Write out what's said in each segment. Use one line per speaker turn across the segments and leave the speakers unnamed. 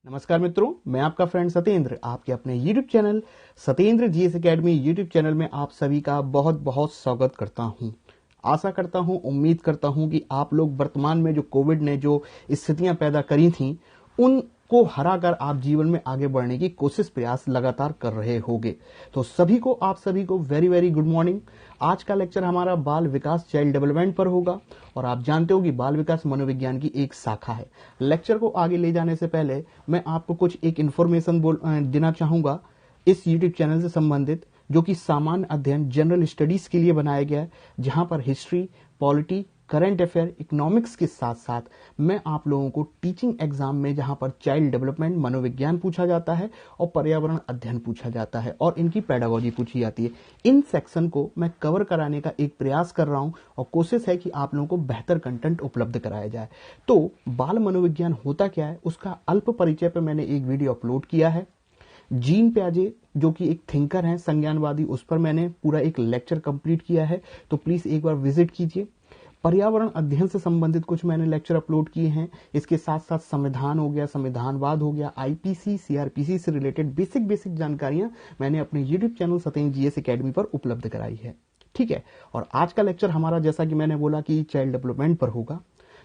नमस्कार मित्रों, मैं आपका फ्रेंड सत्येंद्र आपके अपने YouTube channel Satyendra GS academy YouTube channel में आप सभी का बहुत बहुत स्वागत करता हूं। आशा करता हूं, उम्मीद करता हूं कि आप लोग वर्तमान में जो कोविड ने जो स्थितियां पैदा करी थीं उनको हराकर आप जीवन में आगे बढ़ने की कोशिश प्रयास लगातार कर रहे होंगे। तो आप सभी को वेरी वेरी गुड मॉर्निंग। आज का लेक्चर हमारा बाल विकास चाइल्ड डेवलपमेंट पर होगा और आप जानते हो कि बाल विकास मनोविज्ञान की एक शाखा है। लेक्चर को आगे ले जाने से पहले मैं आपको कुछ एक इन्फॉर्मेशन देना चाहूंगा इस यूट्यूब चैनल से संबंधित, जो कि सामान्य अध्ययन जनरल स्टडीज के लिए बनाया गया है, जहां पर history, polity, current affair, economics के साथ साथ मैं आप लोगों को टीचिंग एग्जाम में जहां पर चाइल्ड डेवलपमेंट मनोविज्ञान पूछा जाता है और पर्यावरण अध्ययन पूछा जाता है और इनकी पेडागोजी पूछी जाती है, इन सेक्शन को मैं कवर कराने का एक प्रयास कर रहा हूं और कोशिश है कि आप लोगों को बेहतर कंटेंट उपलब्ध कराया जाए। तो बाल मनोविज्ञान होता क्या है उसका अल्प परिचय पर मैंने एक वीडियो अपलोड किया है। जीन प्याजे जो कि एक थिंकर हैं, संज्ञानवादी, उस पर मैंने पूरा एक लेक्चर कंप्लीट किया है, तो प्लीज एक बार विजिट कीजिए। पर्यावरण अध्ययन से संबंधित कुछ मैंने लेक्चर अपलोड किए हैं। इसके साथ साथ संविधान हो गया, संविधानवाद हो गया, आईपीसी, सीआरपीसी से रिलेटेड बेसिक जानकारियां मैंने अपने YouTube channel Satyendra GS academy पर उपलब्ध कराई है। ठीक है, और आज का लेक्चर हमारा, जैसा कि मैंने बोला, कि चाइल्ड डेवलपमेंट पर होगा,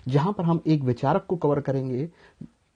जहां पर हम एक विचारक को कवर करेंगे।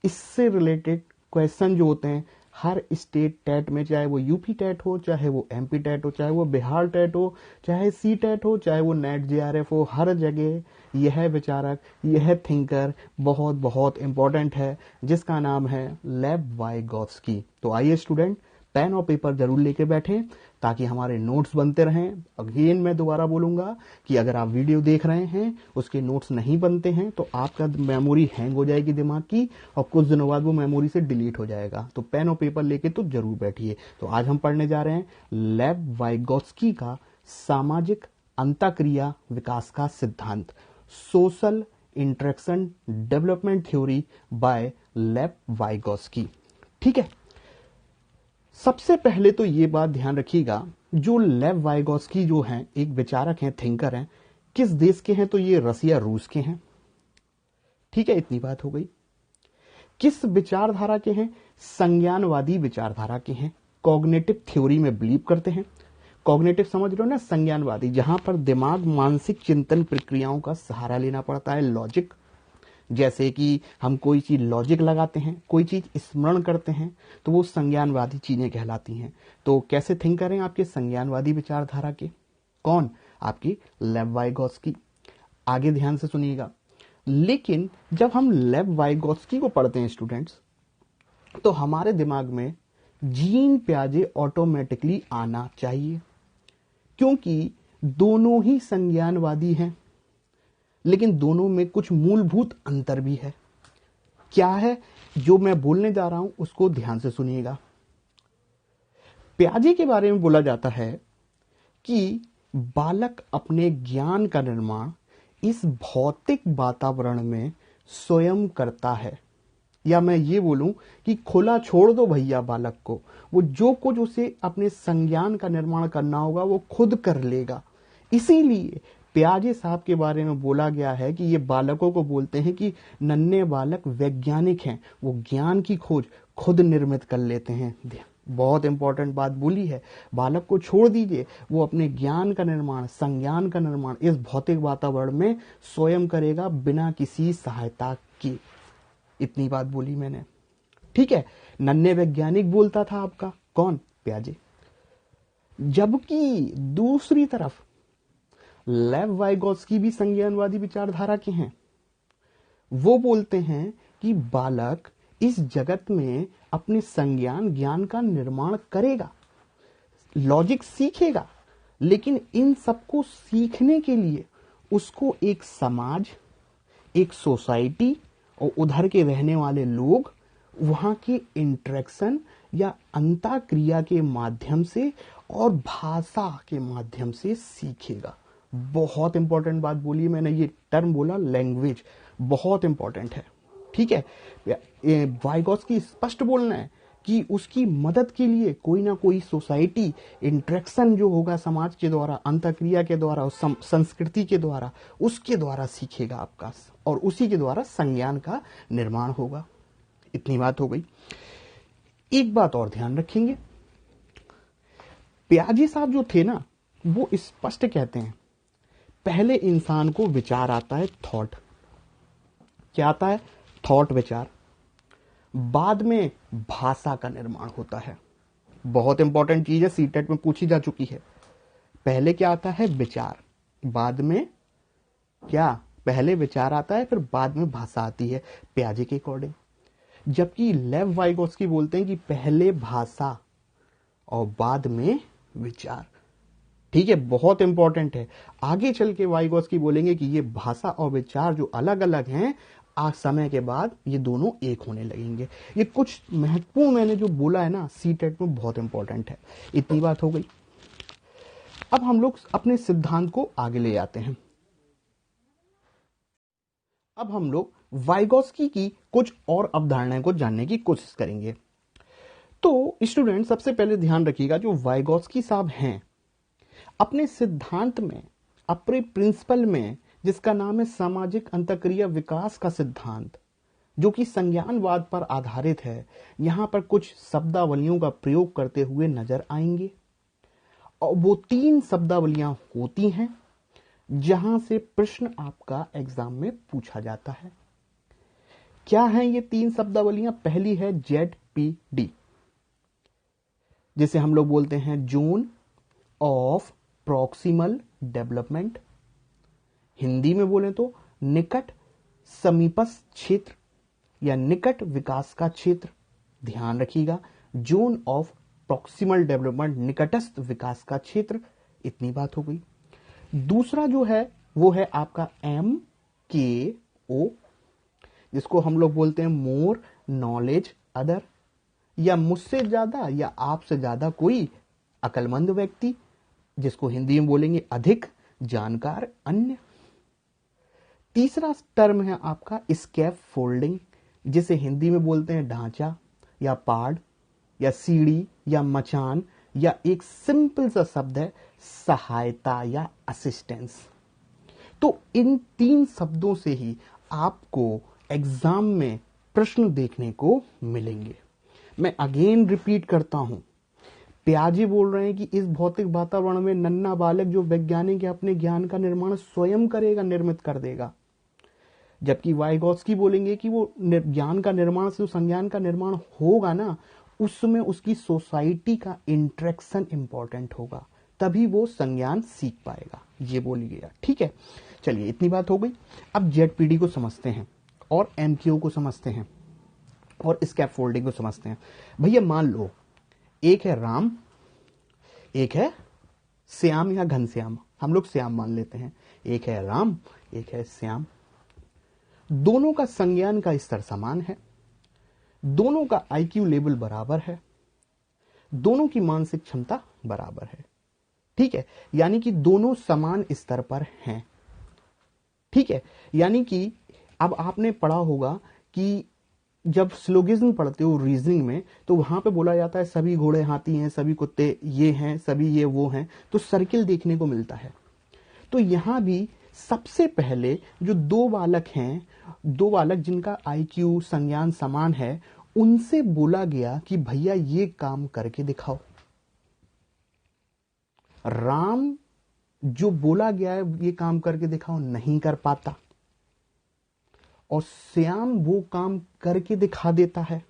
इससे रिलेटेड क्वेश्चन जो होते हैं हर स्टेट टेट में, चाहे वो यूपी टेट हो, चाहे वो एमपी टेट हो, चाहे वो बिहार टेट हो, चाहे सी टेट हो, चाहे वो नेट जेआरएफ हो, हर जगह यह विचारक, यह थिंकर बहुत बहुत इंपॉर्टेंट है, जिसका नाम है लेव वाइगोत्स्की। तो आइए स्टूडेंट, पेन और पेपर जरूर लेके बैठे ताकि हमारे नोट्स बनते रहें। अगेन मैं दोबारा बोलूंगा कि अगर आप वीडियो देख रहे हैं, उसके नोट्स नहीं बनते हैं, तो आपका मेमोरी हैंग हो जाएगी दिमाग की और कुछ दिनों बाद वो मेमोरी से डिलीट हो जाएगा। तो पेन और पेपर लेके तो जरूर बैठिए। तो आज हम पढ़ने जा रहे हैं लेव वाइगोत्स्की का सामाजिक अंतःक्रिया विकास का सिद्धांत, social interaction development theory by लेव वाइगोत्स्की। ठीक है, सबसे पहले तो ये बात ध्यान रखिएगा, जो लेव वाइगोत्स्की जो हैं, एक विचारक हैं, थिंकर हैं, किस देश के हैं? तो ये रसिया रूस के हैं। ठीक है, इतनी बात हो गई। किस विचारधारा के हैं? संज्ञानवादी विचारधारा के हैं। कॉग्निटिव थ्योरी में बिलीव करते हैं। कॉग्निटिव समझ रहे हो ना, संज्ञानवादी, जहां पर दिमाग मानसिक चिंतन प्रक्रियाओं का सहारा लेना पड़ता है, लॉजिक। जैसे कि हम कोई चीज लॉजिक लगाते हैं, कोई चीज स्मरण करते हैं, तो वो संज्ञानवादी चीजें कहलाती हैं। तो कैसे थिंक करें आपके संज्ञानवादी विचारधारा के? कौन? आपकी लेव वाइगोत्स्की। आगे ध्यान से सुनिएगा। लेकिन जब हम लेव वाइगोत्स्की को पढ़ते हैं स्टूडेंट्स, तो हमारे दिमाग में जीन प्याजे ऑटोमेटिकली आना चाहिए, क्योंकि दोनों ही संज्ञानवादी हैं, लेकिन दोनों में कुछ मूलभूत अंतर भी है। क्या है? जो मैं बोलने जा रहा हूं उसको ध्यान से सुनिएगा। प्याजे के बारे में बोला जाता है कि बालक अपने ज्ञान का निर्माण इस भौतिक वातावरण में स्वयं करता है, या मैं ये बोलूं कि खुला छोड़ दो भैया बालक को, वो जो कुछ उसे अपने संज्ञान का निर्माण करना होगा वो खुद कर लेगा। इसीलिए प्याजे साहब के बारे में बोला गया है कि ये बालकों को बोलते हैं कि नन्हे बालक वैज्ञानिक हैं, वो ज्ञान की खोज खुद निर्मित कर लेते हैं। बहुत इंपॉर्टेंट बात बोली है। बालक को छोड़ दीजिए, वो अपने ज्ञान का निर्माण, संज्ञान का निर्माण इस भौतिक वातावरण में स्वयं करेगा, बिना किसी सहायता के। इतनी बात बोली मैंने। ठीक है, नन्हे वैज्ञानिक बोलता था आपका कौन? प्याजे। जबकि दूसरी तरफ लेव वाइगोत्स्की भी संज्ञानवादी विचारधारा के हैं। वो बोलते हैं कि बालक इस जगत में अपने संज्ञान ज्ञान का निर्माण करेगा, लॉजिक सीखेगा, लेकिन इन सबको सीखने के लिए उसको एक समाज, एक सोसाइटी और उधर के रहने वाले लोग, वहां के इंटरेक्शन या अंतःक्रिया के माध्यम से और भाषा के माध्यम से सीखेगा। बहुत इंपॉर्टेंट बात बोली मैंने, ये टर्म बोला लैंग्वेज, बहुत इंपॉर्टेंट है। ठीक है, वाइगोत्स्की स्पष्ट बोलना है कि उसकी मदद के लिए कोई ना कोई सोसाइटी, इंटरेक्शन जो होगा समाज के द्वारा, अंतःक्रिया के द्वारा, संस्कृति के द्वारा, उसके द्वारा सीखेगा आपका, और उसी के द्वारा संज्ञान का निर्माण होगा। इतनी बात हो गई। एक बात और ध्यान रखेंगे, प्याजे साहब जो थे ना, वो स्पष्ट कहते हैं पहले इंसान को विचार आता है, थॉट। क्या आता है? थॉट, विचार। बाद में भाषा का निर्माण होता है। बहुत इंपॉर्टेंट चीज है, सीटेट में पूछी जा चुकी है। पहले क्या आता है? विचार। बाद में क्या? पहले विचार आता है, फिर बाद में भाषा आती है, प्याजे के अकॉर्डिंग। जबकि लेव वाइगोत्स्की बोलते हैं कि पहले भाषा और बाद में विचार। ठीक है, बहुत इंपॉर्टेंट है। आगे चल के वाइगोत्स्की बोलेंगे कि ये भाषा और विचार जो अलग अलग हैं, आज समय के बाद ये दोनों एक होने लगेंगे। ये कुछ महत्वपूर्ण मैंने जो बोला है ना, सीटेट में बहुत इंपॉर्टेंट है। इतनी बात हो गई। अब हम लोग अपने सिद्धांत को आगे ले जाते हैं। अब हम लोग वाइगोत्स्की की कुछ और अवधारणाएं को जानने की कोशिश करेंगे। तो स्टूडेंट, सबसे पहले ध्यान रखिएगा, जो वाइगोत्स्की साहब हैं, अपने सिद्धांत में, अपने प्रिंसिपल में, जिसका नाम है सामाजिक अंतःक्रिया विकास का सिद्धांत, जो कि संज्ञानवाद पर आधारित है, यहां पर कुछ शब्दावलियों का प्रयोग करते हुए नजर आएंगे। और वो 3 शब्दावलियां होती हैं जहां से प्रश्न आपका एग्जाम में पूछा जाता है। क्या हैं ये 3 शब्दावलियां? पहली है ZPD, जिसे हम लोग बोलते हैं zone of proximal development. Hindi में बोले तो निकट समीपस्थ क्षेत्र या निकट विकास का क्षेत्र। ध्यान रखिएगा, जोन ऑफ प्रॉक्सिमल डेवलपमेंट, निकटस्थ विकास का क्षेत्र। इतनी बात हो गई। दूसरा जो है वो है आपका MKO, जिसको हम लोग बोलते हैं मोर नॉलेज अदर, या मुझसे ज्यादा या आपसे ज्यादा कोई अक्लमंद व्यक्ति, जिसको हिंदी में बोलेंगे अधिक जानकार अन्य। तीसरा टर्म है आपका स्कैफ फोल्डिंग, जिसे हिंदी में बोलते हैं ढांचा या पाड़ या सीढ़ी या मचान, या एक सिंपल सा शब्द है सहायता या असिस्टेंस। तो इन 3 शब्दों से ही आपको एग्जाम में प्रश्न देखने को मिलेंगे। मैं अगेन रिपीट करता हूं, प्याजे बोल रहे हैं कि इस भौतिक वातावरण में नन्हा बालक जो वैज्ञानिक है अपने ज्ञान का निर्माण स्वयं करेगा, निर्मित कर देगा। जबकि वाइगोत्स्की बोलेंगे कि वो ज्ञान का निर्माण से, संज्ञान का निर्माण होगा ना, उसमें उसकी सोसाइटी का इंटरेक्शन इंपॉर्टेंट होगा, तभी वो संज्ञान सीख पाएगा। ये बोली गया। ठीक है, चलिए इतनी बात हो गई। अब ZPD को समझते हैं और MKO को समझते हैं और स्कैफोल्डिंग को समझते हैं। भैया मान लो एक है राम, एक है श्याम या घनश्याम, हम लोग श्याम मान लेते हैं। एक है राम, एक है श्याम। दोनों का संज्ञान का स्तर समान है, दोनों का IQ लेवल बराबर है, दोनों की मानसिक क्षमता बराबर है। ठीक है, यानी कि दोनों समान स्तर पर हैं। ठीक है, यानी कि अब आपने पढ़ा होगा कि जब स्लोगिज्म पढ़ते हो रीजनिंग में, तो वहां पे बोला जाता है सभी घोड़े हाथी हैं, सभी कुत्ते ये हैं, सभी ये वो हैं, तो सर्किल देखने को मिलता है। तो यहां भी सबसे पहले जो 2 बालक हैं, 2 बालक जिनका IQ संज्ञान समान है, उनसे बोला गया कि भैया ये काम करके दिखाओ। राम जो बोला गया है ये काम करके दिखाओ, नहीं कर पाता, और श्याम वो काम करके दिखा देता है।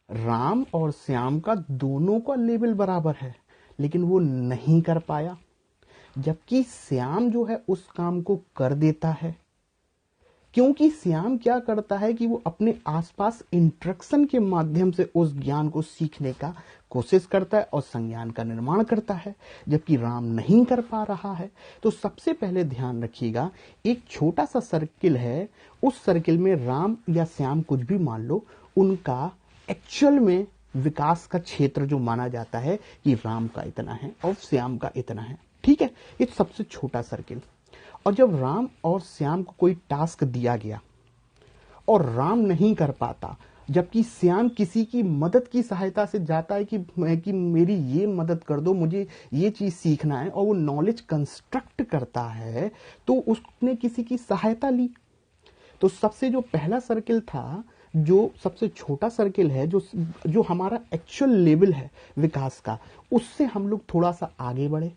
राम और श्याम का दोनों का लेवल बराबर है, लेकिन वो नहीं कर पाया, जबकि श्याम जो है उस काम को कर देता है। क्योंकि श्याम क्या करता है कि वो अपने आसपास इंटरेक्शन के माध्यम से उस ज्ञान को सीखने का कोशिश करता है और संज्ञान का निर्माण करता है, जबकि राम नहीं कर पा रहा है। तो सबसे पहले ध्यान रखिएगा, एक छोटा सा सर्किल है, उस सर्किल में राम या श्याम कुछ भी मान लो, उनका एक्चुअल में विकास का क्षेत्र जो माना जाता है कि राम का इतना है और श्याम का इतना है। ठीक है, ये सबसे छोटा सर्किल। और जब राम और श्याम को कोई टास्क दिया गया और राम नहीं कर पाता, जबकि श्याम किसी की मदद की सहायता से जाता है कि मेरी ये मदद कर दो, मुझे ये चीज सीखना है, और वो नॉलेज कंस्ट्रक्ट करता है, तो उसने किसी की सहायता ली। तो सबसे जो पहला सर्किल था, जो सबसे छोटा सर्किल है, जो हमारा एक्चुअल लेवल है विकास का, उससे हम लोग थोड़ा सा आगे बढ़े।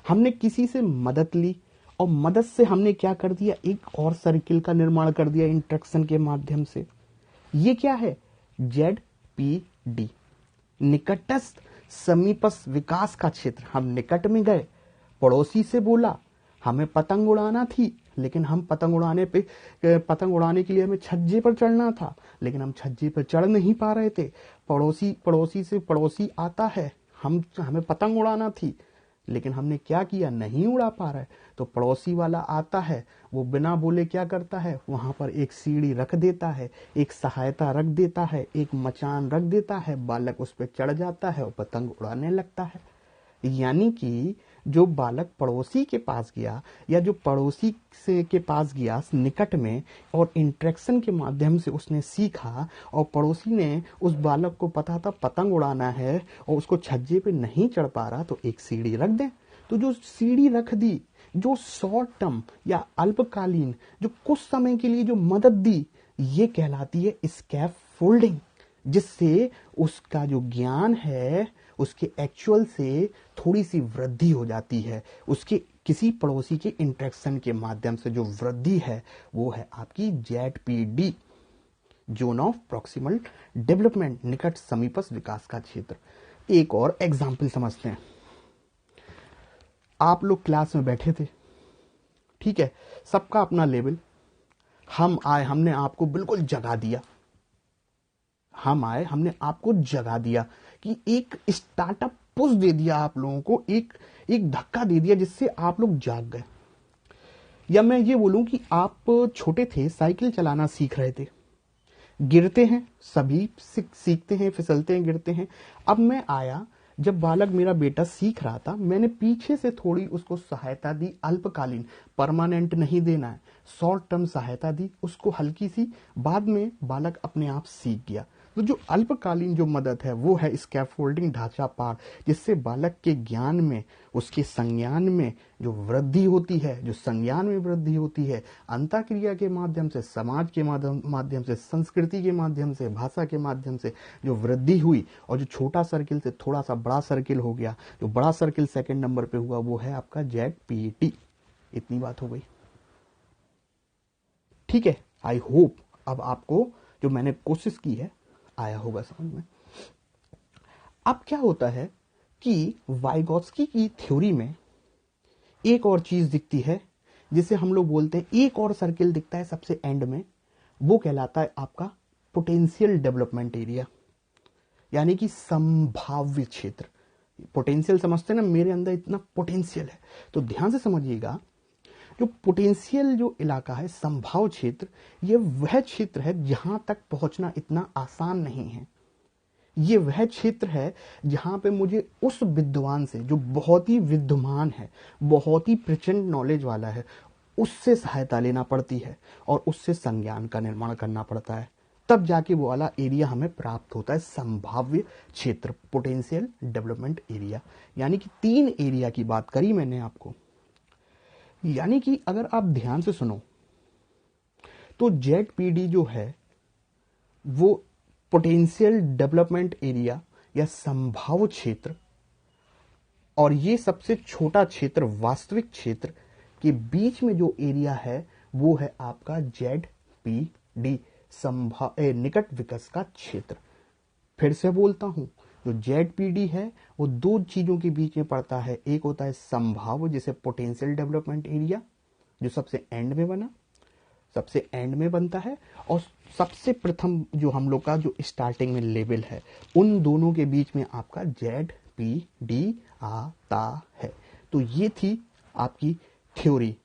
हमने किसी से मदद ली और मदद से हमने क्या कर दिया, एक और सर्किल का निर्माण कर दिया इंटरेक्शन के माध्यम से। ये क्या है, ZPD, निकटस्थ समीपस्थ विकास का क्षेत्र। हम निकट में गए, पड़ोसी से बोला, हमें पतंग उड़ाना थी, लेकिन हम पतंग उड़ाने के लिए हमें छज्जे पर चढ़ना था, लेकिन हम छज्जे पर चढ़ नहीं पा रहे थे। पड़ोसी आता है, हमें पतंग उड़ाना थी, लेकिन हमने क्या किया, नहीं उड़ा पा रहे। तो पड़ोसी वाला आता है, वो बिना बोले क्या करता है, वहां पर एक सीढ़ी रख देता है, एक सहायता रख देता है, एक मचान रख देता है, बालक उस पर चढ़ जाता है और पतंग उड़ाने लगता है। यानी कि जो बालक पड़ोसी के पास गया, या जो पड़ोसी के पास गया निकट में, और इंटरेक्शन के माध्यम से उसने सीखा, और पड़ोसी ने, उस बालक को पता था पतंग उड़ाना है और उसको छज्जे पे नहीं चढ़ पा रहा, तो एक सीढ़ी रख दें। तो जो सीढ़ी रख दी, जो शॉर्ट टर्म या अल्पकालीन, जो कुछ समय के लिए जो मदद दी, ये कहलाती है स्कैफोल्डिंग, जिससे उसका जो ज्ञान है उसके एक्चुअल से थोड़ी सी वृद्धि हो जाती है। उसके किसी पड़ोसी के इंटरेक्शन के माध्यम से जो वृद्धि है, वो है आपकी ZPD, zone of proximal development, निकट समीपस्थ विकास का क्षेत्र। एक और एग्जाम्पल समझते हैं। आप लोग क्लास में बैठे थे, ठीक है, सबका अपना लेवल। हम आए, हमने आपको बिल्कुल जगा दिया। हमने आपको जगा दिया कि एक स्टार्टअप पुश दे दिया, आप लोगों को एक धक्का दे दिया, जिससे आप लोग जाग गए। या मैं ये बोलूं कि आप छोटे थे, साइकिल चलाना सीख रहे थे, गिरते हैं, सभी सीखते हैं, फिसलते हैं, गिरते हैं। अब मैं आया, जब बालक मेरा बेटा सीख रहा था, मैंने पीछे से थोड़ी उसको सहायता दी, अल्पकालीन, परमानेंट नहीं देना है, शॉर्ट टर्म सहायता दी उसको हल्की सी। बाद में बालक अपने आप सीख गया। तो जो अल्पकालीन जो मदद है, वो है स्कैफोल्डिंग ढांचा पार, जिससे बालक के ज्ञान में, उसके संज्ञान में जो वृद्धि होती है, जो संज्ञान में वृद्धि होती है, अंतःक्रिया के माध्यम से, समाज के माध्यम से, संस्कृति के माध्यम से, भाषा के माध्यम से जो वृद्धि हुई, और जो छोटा सर्किल से थोड़ा सा बड़ा सर्किल हो गया, जो बड़ा सर्किल सेकंड नंबर पे हुआ, वो है आपका ZPD। इतनी बात हो गई, ठीक है। आई होप अब आपको जो मैंने कोशिश की है आया होगा समझ में। अब क्या होता है कि वाइगोत्स्की की थ्योरी में एक और चीज दिखती है, जिसे हम लोग बोलते हैं, एक और सर्किल दिखता है सबसे एंड में, वो कहलाता है आपका पोटेंशियल डेवलपमेंट एरिया, यानी कि संभाव्य क्षेत्र। पोटेंशियल समझते हैं ना, मेरे अंदर इतना पोटेंशियल है। तो ध्यान से समझिएगा, जो पोटेंशियल जो इलाका है, संभाव क्षेत्र, ये वह क्षेत्र है जहां तक पहुंचना इतना आसान नहीं है। ये वह क्षेत्र है जहां पे मुझे उस विद्वान से, जो बहुत ही विद्वान है, बहुत ही प्रचंड नॉलेज वाला है, उससे सहायता लेना पड़ती है और उससे संज्ञान का निर्माण करना पड़ता है। तब जाके वो वाला एरिया हमें प्राप्त होता है, संभाव्य क्षेत्र, पोटेंशियल डेवलपमेंट एरिया। यानी कि 3 एरिया की बात करी मैंने आपको। यानी कि अगर आप ध्यान से सुनो, तो ZPD जो है वो पोटेंशियल डेवलपमेंट एरिया या संभाव्य क्षेत्र, और ये सबसे छोटा क्षेत्र, वास्तविक क्षेत्र के बीच में जो एरिया है, वो है आपका ZPD, निकट विकास का क्षेत्र। फिर से बोलता हूं, जो ZPD है वो 2 चीजों के बीच में पड़ता है। एक होता है संभाव्य, जिसे पोटेंशियल डेवलपमेंट एरिया, जो सबसे एंड में बनता है, और सबसे प्रथम जो हम लोग का जो स्टार्टिंग में लेवल है, उन दोनों के बीच में आपका ZPD आता है। तो ये थी आपकी थ्योरी,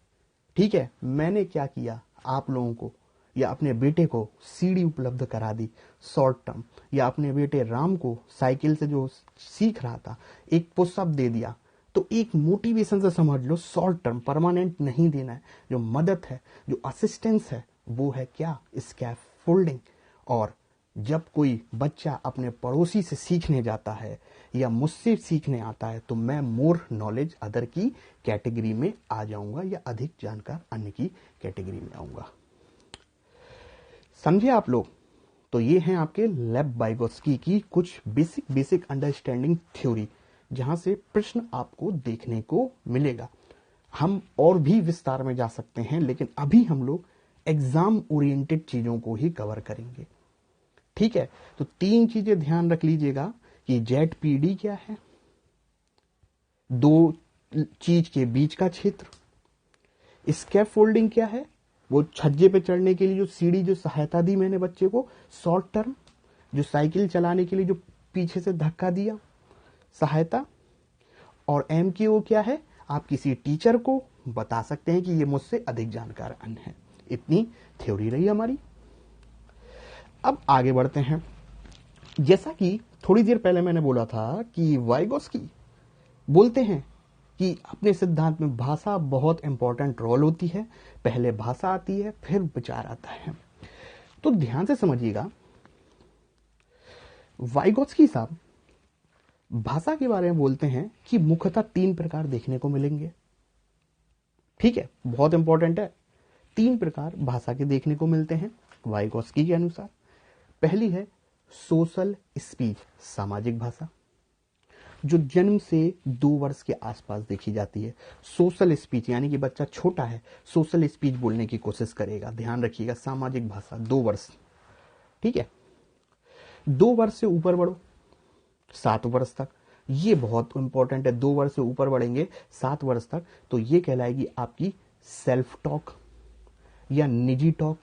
ठीक है। मैंने क्या किया, आप लोगों को या अपने बेटे को सीढ़ी उपलब्ध करा दी शॉर्ट टर्म, या अपने बेटे राम को साइकिल से जो सीख रहा था एक पुशअप दे दिया। तो एक मोटिवेशन से समझ लो, शॉर्ट टर्म, परमानेंट नहीं देना है। जो मदद है, जो असिस्टेंस है, वो है क्या, स्कैफोल्डिंग। और जब कोई बच्चा अपने पड़ोसी से सीखने जाता है या मुझसे सीखने आता है, तो मैं मोर नॉलेज अदर की कैटेगरी में आ जाऊंगा, या अधिक जानकार अन्य की कैटेगरी में आऊंगा। समझे आप लोग? तो ये हैं आपके लेव वाइगोत्स्की की कुछ बेसिक अंडरस्टैंडिंग थ्योरी, जहां से प्रश्न आपको देखने को मिलेगा। हम और भी विस्तार में जा सकते हैं, लेकिन अभी हम लोग एग्जाम ओरिएंटेड चीजों को ही कवर करेंगे। ठीक है, तो 3 चीजें ध्यान रख लीजिएगा कि जेट पीडी क्या है, 2 चीज के बीच का क्षेत्र, स्कैफ फोल्डिंग क्या है, वो छज्जे पे चढ़ने के लिए जो सीढ़ी जो सहायता दी मैंने बच्चे को, शॉर्ट टर्म जो साइकिल चलाने के लिए जो पीछे से धक्का दिया सहायता, और एमक्यू क्या है, आप किसी टीचर को बता सकते हैं कि ये मुझसे अधिक जानकार अन्य है। इतनी थ्योरी रही हमारी। अब आगे बढ़ते हैं। जैसा कि थोड़ी देर पहले मैंने बोला था कि वाइगोत्स्की बोलते हैं कि अपने सिद्धांत में भाषा बहुत इंपॉर्टेंट रोल होती है। पहले भाषा आती है, फिर विचार आता है। तो ध्यान से समझिएगा, वाइगोत्स्की साहब भाषा के बारे में बोलते हैं कि मुख्यतः 3 प्रकार देखने को मिलेंगे। ठीक है, बहुत इंपॉर्टेंट है। 3 प्रकार भाषा के देखने को मिलते हैं वाइगोत्स्की के अनुसार। पहली है सोशल स्पीच, सामाजिक भाषा, जो जन्म से 2 वर्ष के आसपास देखी जाती है। सोशल स्पीच यानी कि बच्चा छोटा है, सोशल स्पीच बोलने की कोशिश करेगा। ध्यान रखिएगा, सामाजिक भाषा 2 वर्ष। ठीक है, 2 वर्ष से ऊपर बढ़ो 7 वर्ष तक, ये बहुत इंपॉर्टेंट है। 2 वर्ष से ऊपर बढ़ेंगे 7 वर्ष तक, तो ये कहलाएगी आपकी सेल्फ टॉक या निजी टॉक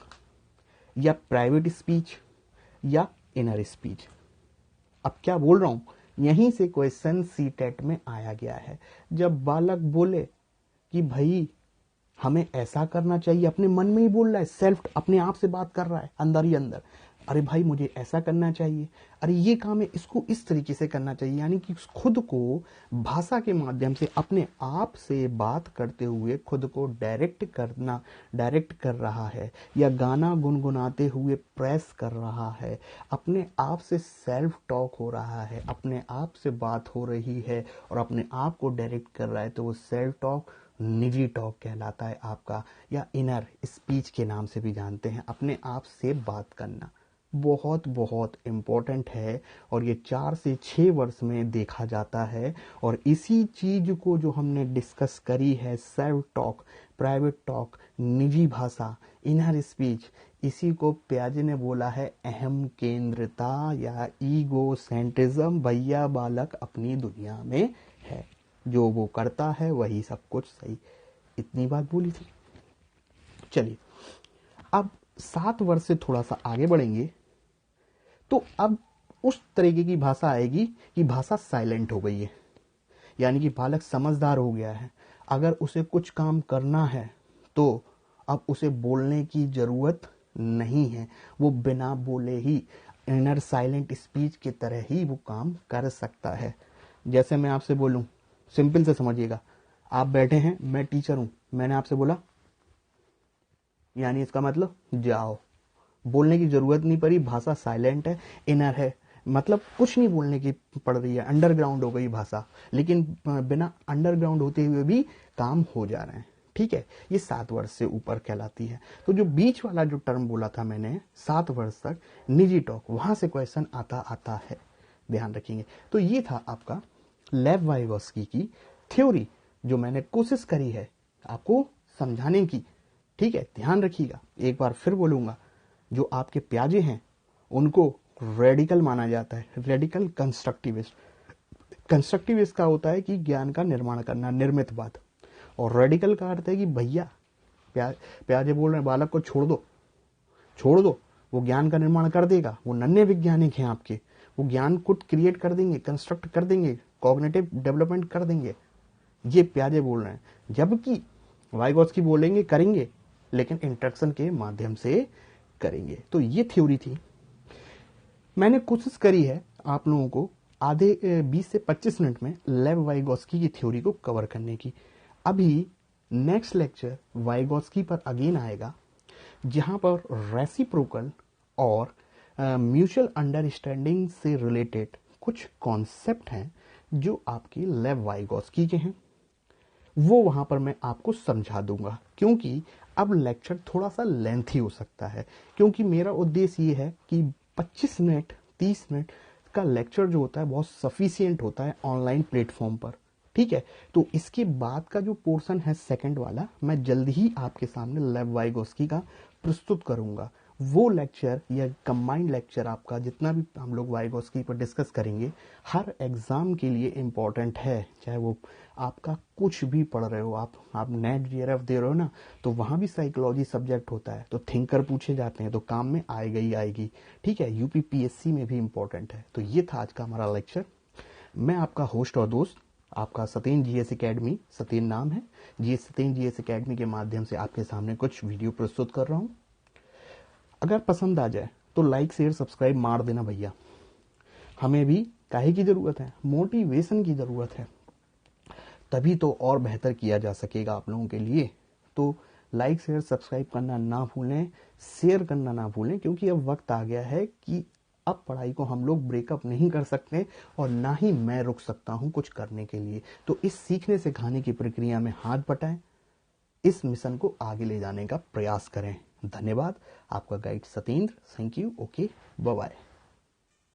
या प्राइवेट स्पीच या इनर स्पीच। अब क्या बोल रहा हूं, यहीं से क्वेश्चन सीटेट में आया गया है। जब बालक बोले कि भाई हमें ऐसा करना चाहिए, अपने मन में ही बोल रहा है, सेल्फ अपने आप से बात कर रहा है अंदर ही अंदर, अरे भाई मुझे ऐसा करना चाहिए, अरे ये काम है इसको इस तरीके से करना चाहिए, यानी कि खुद को भाषा के माध्यम से अपने आप से बात करते हुए खुद को डायरेक्ट कर रहा है, या गाना गुनगुनाते हुए प्रेस कर रहा है, अपने आप से सेल्फ टॉक हो रहा है, अपने आप से बात हो रही है और अपने आप को डायरेक्ट कर रहा है, तो वो सेल्फ टॉक निजी टॉक कहलाता है आपका, या इनर स्पीच के नाम से भी जानते हैं, अपने आप से बात करना। बहुत बहुत इम्पोर्टेंट है और ये 4 से 6 वर्ष में देखा जाता है। और इसी चीज को जो हमने डिस्कस करी है, सेल्फ टॉक, प्राइवेट टॉक, निजी भाषा, इनर स्पीच, इसी को पियाजे ने बोला है अहम केंद्रता या ईगो सेंट्रिज्म। भैया बालक अपनी दुनिया में है, जो वो करता है वही सब कुछ सही। इतनी बात बोली थी। चलिए अब 7 वर्ष से थोड़ा सा आगे बढ़ेंगे, तो अब उस तरीके की भाषा आएगी कि भाषा साइलेंट हो गई है, यानी कि बालक समझदार हो गया है। अगर उसे कुछ काम करना है तो अब उसे बोलने की जरूरत नहीं है, वो बिना बोले ही इनर साइलेंट स्पीच की तरह ही वो काम कर सकता है। जैसे मैं आपसे बोलूं, सिंपल से समझिएगा, आप बैठे हैं, मैं टीचर हूं, मैंने आपसे बोला, यानी इसका मतलब जाओ, बोलने की जरूरत नहीं पड़ी, भाषा साइलेंट है, इनर है, मतलब कुछ नहीं बोलने की पड़ रही है, अंडरग्राउंड हो गई भाषा, लेकिन बिना अंडरग्राउंड होते हुए भी काम हो जा रहे हैं। ठीक है, ये 7 वर्ष से ऊपर कहलाती है। तो जो बीच वाला जो टर्म बोला था मैंने, 7 वर्ष तक निजी टॉक, वहां से क्वेश्चन आता है, ध्यान रखेंगे। तो ये था आपका लेव वाइगोत्स्की की थ्योरी, जो मैंने कोशिश करी है आपको समझाने की। ठीक है, ध्यान रखिएगा, एक बार फिर बोलूंगा, जो आपके प्याजे हैं उनको रेडिकल माना जाता है, रेडिकल कंस्ट्रक्टिविस्ट। कंस्ट्रक्टिविस्ट का होता है कि ज्ञान का निर्माण करना, निर्मितवाद, और रेडिकल का अर्थ है कि भैया प्याजे बोल रहे हैं बालक को छोड़ दो, वो ज्ञान का निर्माण कर देगा, वो नन्हे वैज्ञानिक हैं आपके, वो ज्ञान को क्रिएट कर देंगे, कंस्ट्रक्ट कर देंगे, कॉग्निटिव डेवलपमेंट कर देंगे, ये प्याजे बोल रहे हैं। जबकि वाइगोत्स्की बोलेंगे करेंगे, लेकिन इंटरेक्शन के माध्यम से करेंगे। तो ये थ्योरी थी। मैंने कोशिश करी है आप लोगों को आधे 20 से 25 मिनट में लेव वाइगोत्स्की की थ्योरी को कवर करने की। अभी नेक्स्ट लेक्चर वाइगोत्स्की पर अगेन आएगा, जहां पर रेसिप्रोकल और म्यूचुअल अंडरस्टैंडिंग से रिलेटेड कुछ कॉन्सेप्ट हैं जो आपके लेव वाइगोत्स्की के हैं। वो वहां पर मैं आपको समझा दूंगा, क्योंकि अब लेक्चर थोड़ा सा लेंथी हो सकता है, क्योंकि मेरा उद्देश्य ये है कि 25 मिनट 30 मिनट का लेक्चर जो होता है बहुत सफिशियंट होता है ऑनलाइन प्लेटफॉर्म पर। ठीक है, तो इसके बाद का जो पोर्शन है सेकंड वाला, मैं जल्द ही आपके सामने लेव वाइगोस्की का प्रस्तुत करूंगा। वो लेक्चर या कंबाइंड लेक्चर आपका जितना भी हम लोग वाइगोस्की पर डिस्कस करेंगे, हर एग्जाम के लिए इम्पोर्टेंट है। चाहे वो आपका कुछ भी पढ़ रहे हो, आप नेट जेआरएफ दे रहे हो ना, तो वहां भी साइकोलॉजी सब्जेक्ट होता है, तो थिंकर पूछे जाते हैं, तो काम में आएगा ही आएगी। ठीक है, यूपीपीएससी में भी इम्पोर्टेंट है। तो ये था आज का हमारा लेक्चर। मैं आपका होस्ट और दोस्त, आपका सत्येंद्र जीएस एकेडमी, सत्येंद्र नाम है, सत्येंद्र जीएस एकेडमी के माध्यम से आपके सामने कुछ वीडियो प्रस्तुत कर रहा हूँ। अगर पसंद आ जाए तो लाइक शेयर सब्सक्राइब मार देना भैया। हमें भी काहे की जरूरत है, मोटिवेशन की जरूरत है, तभी तो और बेहतर किया जा सकेगा आप लोगों के लिए। तो लाइक शेयर सब्सक्राइब करना ना भूलें, शेयर करना ना भूलें, क्योंकि अब वक्त आ गया है कि अब पढ़ाई को हम लोग ब्रेकअप नहीं कर सकते, और ना ही मैं रुक सकता हूं कुछ करने के लिए। तो इस सीखने सिखाने की प्रक्रिया में हाथ बटाएं, इस मिशन को आगे ले जाने का प्रयास करें। धन्यवाद। आपका guide Satyendra. Thank you. Okay, bye bye.